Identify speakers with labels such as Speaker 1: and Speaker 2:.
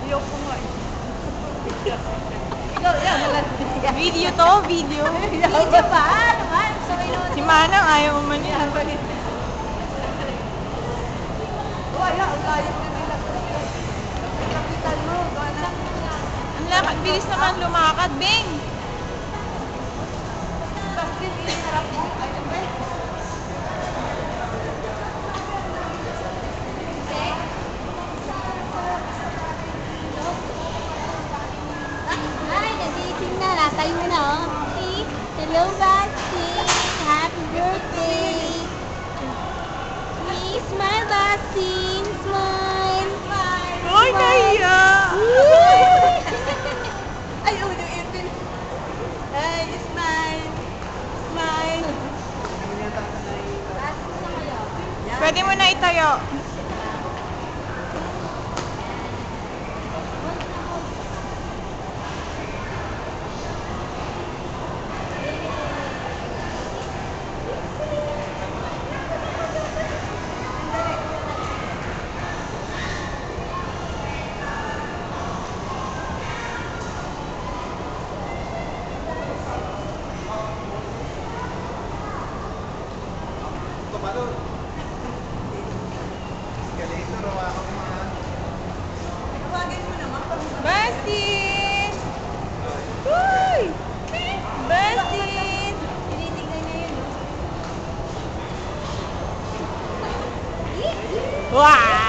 Speaker 1: Video ko nga. Ikaw, yan.
Speaker 2: Video to, video.
Speaker 1: Video ba? Naman.
Speaker 2: Si Manang ayaw umano yan.
Speaker 1: Wala, ang layo na nila. Kapitan mo, gana.
Speaker 2: Ang lakad, bilis naman lumakad, Bing.
Speaker 1: Basket, harap mo. Ay, ano ba?
Speaker 3: Ay, nagising na. Natayo na, oh. See? Hello, Basti. Happy birthday. Please, smile, Basti. Smile. Smile.
Speaker 2: Ay, nahiya.
Speaker 1: Ay, oh, yung Irvin. Ay, smile. Smile.
Speaker 2: Pwede mo na itayo.
Speaker 1: Tawagin mo naman.
Speaker 2: Bastin! Uy! Bastin!
Speaker 3: Tinitignan niya yun, oh.
Speaker 2: Wow!